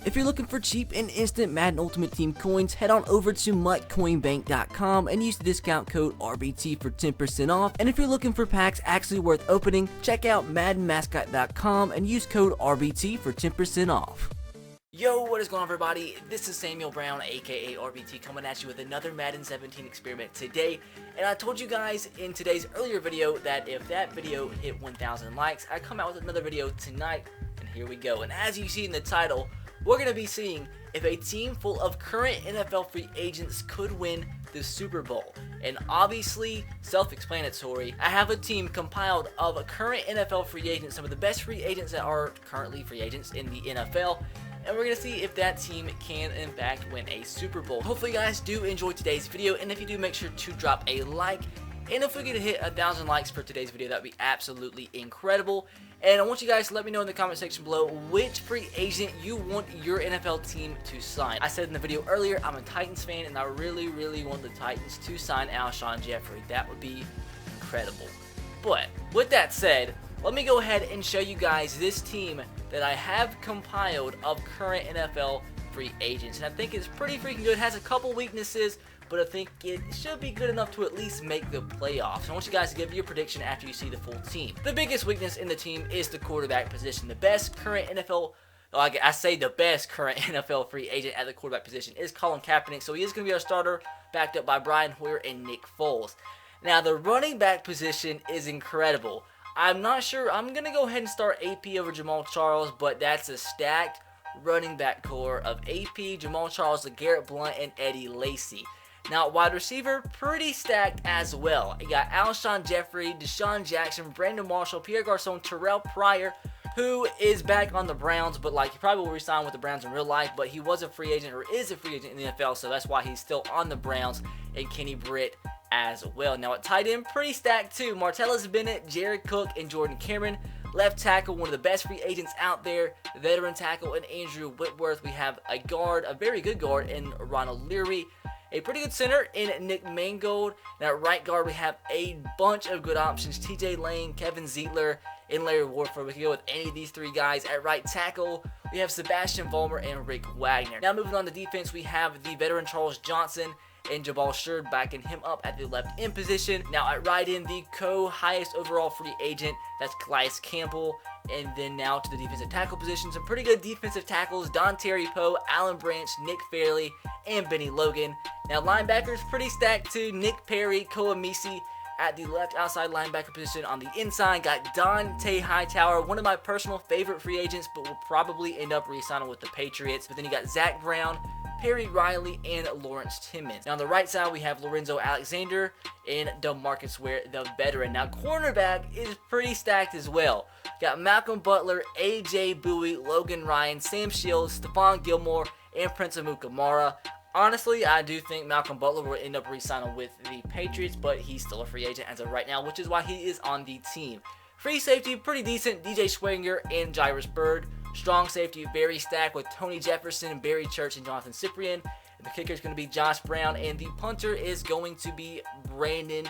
If you're looking for cheap and instant Madden Ultimate Team coins, head on over to MutCoinBank.com and use the discount code RBT for 10% off. And if you're looking for packs actually worth opening, check out MaddenMascot.com and use code RBT for 10% off. Yo, what is going on, everybody? This is Samuel Brown, aka RBT, coming at you with another Madden 17 experiment today. And I told you guys in today's earlier video that if that video hit 1,000 likes, I'd come out with another video tonight. And here we go. And as you see in the title, we're going to be seeing if a team full of current NFL free agents could win the Super Bowl. And obviously, self-explanatory, I have a team compiled of current NFL free agents, some of the best free agents that are currently free agents in the NFL. And we're going to see if that team can, in fact, win a Super Bowl. Hopefully, you guys do enjoy today's video. And if you do, make sure to drop a like. And if we get to hit 1,000 likes for today's video, that would be absolutely incredible. And I want you guys to let me know in the comment section below which free agent you want your NFL team to sign. I said in the video earlier, I'm a Titans fan, and I really want the Titans to sign Alshon Jeffrey. That would be incredible. But with that said, let me go ahead and show you guys this team that I have compiled of current NFL free agents. And I think it's pretty freaking good. It has a couple weaknesses, but I think it should be good enough to at least make the playoffs. I want you guys to give your prediction after you see the full team. The biggest weakness in the team is the quarterback position. The best current NFL, I say the best current NFL free agent at the quarterback position is Colin Kaepernick, so he is going to be our starter, backed up by Brian Hoyer and Nick Foles. Now, the running back position is incredible. I'm not sure. I'm going to go ahead and start AP over Jamal Charles, but that's a stacked running back core of AP, Jamal Charles, LeGarrette Blount, and Eddie Lacy. Now, wide receiver, pretty stacked as well. You got Alshon Jeffrey, Deshaun Jackson, Brandon Marshall, Pierre Garçon, Terrell Pryor, who is back on the Browns, but he probably will resign with the Browns in real life, but he was a free agent, or is a free agent in the NFL, so that's why he's still on the Browns, and Kenny Britt as well. Now, at tight end, pretty stacked too. Martellus Bennett, Jared Cook, and Jordan Cameron. Left tackle, one of the best free agents out there, veteran tackle, and Andrew Whitworth. We have a guard, a very good guard, in Ronald Leary. A pretty good center in Nick Mangold. Now, at right guard, we have a bunch of good options. TJ Lane, Kevin Zeitler, and Larry Warford. We can go with any of these three guys. At right tackle, we have Sebastian Vollmer and Rick Wagner. Now, moving on to defense, we have the veteran Charles Johnson and Jabal Shurd, backing him up at the left end position. Now, at right end, the highest overall free agent, that's Calais Campbell. And then now to the defensive tackle position, some pretty good defensive tackles: Don Terry Poe, Alan Branch, Nick Fairley, and Benny Logan. Now, linebackers, pretty stacked too: Nick Perry, Koa Misi. At the left outside linebacker position on the inside, got Dante Hightower, one of my personal favorite free agents, but will probably end up re-signing with the Patriots. But then you got Zach Brown, Perry Riley, and Lawrence Timmons. Now, on the right side, we have Lorenzo Alexander and DeMarcus Ware, the veteran. Now, cornerback is pretty stacked as well. Got Malcolm Butler, AJ Bowie, Logan Ryan, Sam Shields, Stephon Gilmore, and Prince Amukamara. Honestly, I do think Malcolm Butler will end up re-signing with the Patriots, but he's still a free agent as of right now, which is why he is on the team. Free safety, pretty decent: DJ Schwanger and Jairus Byrd. Strong safety, very stacked with Tony Jefferson, Barry Church, and Jonathan Cyprien. The kicker is going to be Josh Brown, and the punter is going to be Brandon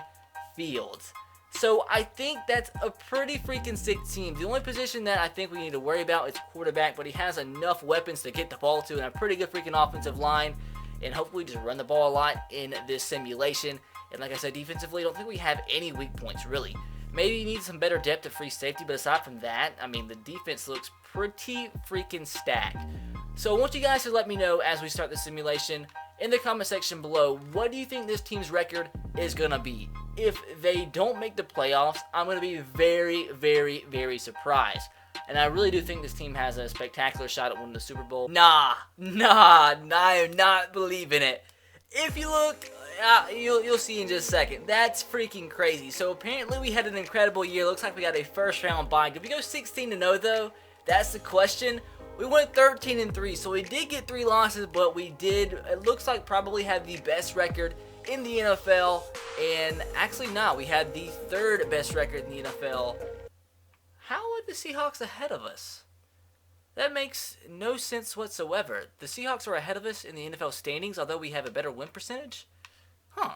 Fields. So I think that's a pretty freaking sick team. The only position that I think we need to worry about is quarterback, but he has enough weapons to get the ball to, and a pretty good freaking offensive line, and hopefully just run the ball a lot in this simulation. And like I said, defensively, I don't think we have any weak points, really. Maybe you need some better depth at free safety, but aside from that, I mean, the defense looks pretty freaking stacked. So I want you guys to let me know as we start the simulation in the comment section below, what do you think this team's record is going to be? If they don't make the playoffs, I'm going to be very surprised. And I really do think this team has a spectacular shot at winning the Super Bowl. Nah, I am not believing it. If you look, you'll see in just a second. That's freaking crazy. So apparently we had an incredible year. Looks like we got a first round bye. Did we go 16-0 though? That's the question. We went 13-3, so we did get 3 losses, but we did, it looks like, probably have the best record in the NFL. And actually not, we had the 3rd best record in the NFL. How are the Seahawks ahead of us? That makes no sense whatsoever. The Seahawks are ahead of us in the NFL standings, although we have a better win percentage? Huh.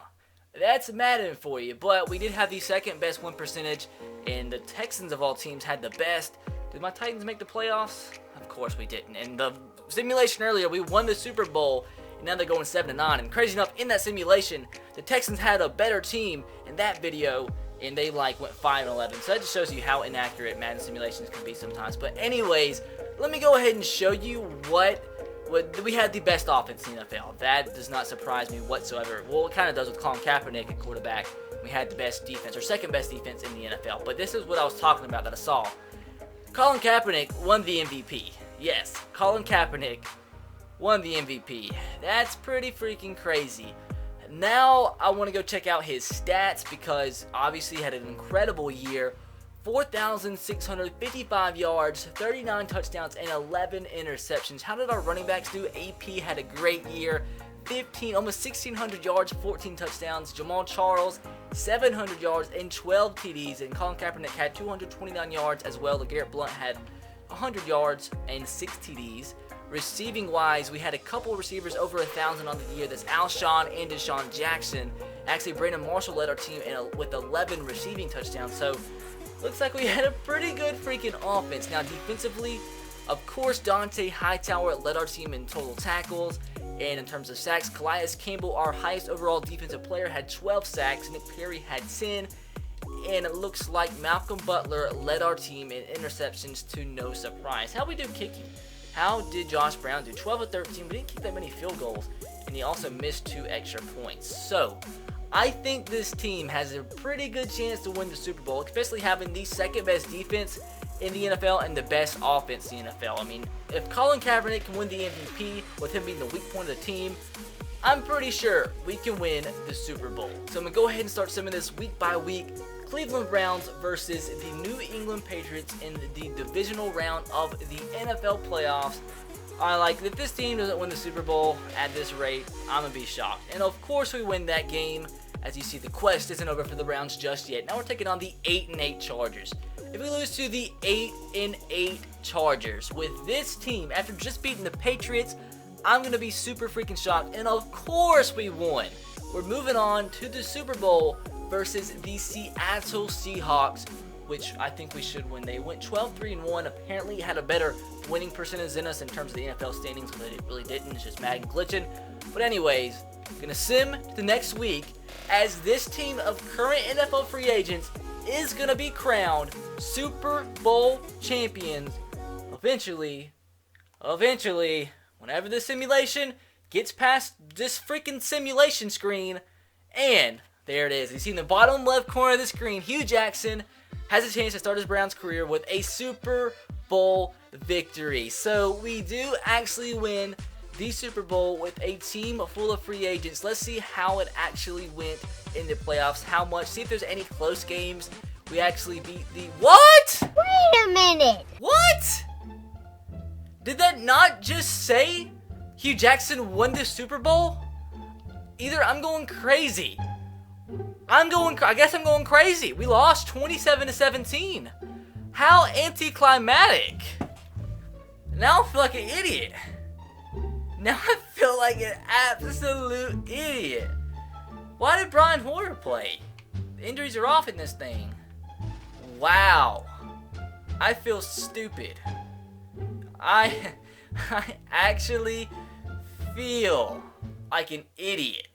That's Madden for you. But we did have the 2nd best win percentage, and the Texans of all teams had the best. Did my Titans make the playoffs? Of course we didn't. And the simulation earlier, we won the Super Bowl, and now they're going 7-9. And crazy enough, in that simulation, the Texans had a better team in that video, and they went 5-11. So that just shows you how inaccurate Madden simulations can be sometimes. But anyways, let me go ahead and show you what we had the best offense in the NFL. That does not surprise me whatsoever. Well, it kind of does with Colin Kaepernick at quarterback. We had the best defense, or second best defense in the NFL. But this is what I was talking about that I saw. Colin Kaepernick won the MVP. Yes, Colin Kaepernick won the MVP. That's pretty freaking crazy. Now I want to go check out his stats because obviously he had an incredible year. 4,655 yards, 39 touchdowns, and 11 interceptions. How did our running backs do? AP had a great year. Almost 1,600 yards, 14 touchdowns. Jamal Charles, 700 yards and 12 TDs. And Colin Kaepernick had 229 yards as well. LeGarrette Blount had 100 yards and 6 TDs. Receiving wise, we had a couple receivers over 1,000 on the year. That's Alshon and Deshaun Jackson. Actually, Brandon Marshall led our team with 11 receiving touchdowns. So looks like we had a pretty good freaking offense. Now defensively, of course, Dante Hightower led our team in total tackles. And in terms of sacks, Calais Campbell, our highest overall defensive player, had 12 sacks. Nick Perry had 10. And it looks like Malcolm Butler led our team in interceptions to no surprise. How we do kicking? How did Josh Brown do? 12 of 13, but didn't kick that many field goals. And he also missed 2 extra points. So I think this team has a pretty good chance to win the Super Bowl, especially having the second best defense in the NFL and the best offense in the NFL. I mean, if Colin Kaepernick can win the MVP with him being the weak point of the team, I'm pretty sure we can win the Super Bowl. So I'm going to go ahead and start some of this week by week. Cleveland Browns versus the New England Patriots in the divisional round of the NFL playoffs. If this team doesn't win the Super Bowl at this rate, I'm going to be shocked. And of course we win that game. As you see, the quest isn't over for the Browns just yet. Now we're taking on the 8-8 Chargers. If we lose to the 8-8 Chargers with this team, after just beating the Patriots, I'm going to be super freaking shocked. And of course we won. We're moving on to the Super Bowl versus the Seattle Seahawks, which I think we should win. They went 12-3-1. Apparently had a better winning percentage than us in terms of the NFL standings, but it really didn't. It's just Madden glitching. But anyways, gonna sim to the next week as this team of current NFL free agents is gonna be crowned Super Bowl champions eventually, whenever the simulation gets past this freaking simulation screen. And there it is. You see in the bottom left corner of the screen, Hugh Jackson has a chance to start his Browns career with a Super Bowl victory. So we do actually win the Super Bowl with a team full of free agents. Let's see how it actually went in the playoffs. How much? See if there's any close games. We actually beat the... What? Wait a minute. What? Did that not just say Hugh Jackson won the Super Bowl? Either I'm going crazy. I guess I'm going crazy. We lost 27-17. How anticlimactic. Now I feel like an idiot. Now I feel like an absolute idiot. Why did Brian Hoyer play? The injuries are off in this thing. Wow. I feel stupid. I actually feel like an idiot.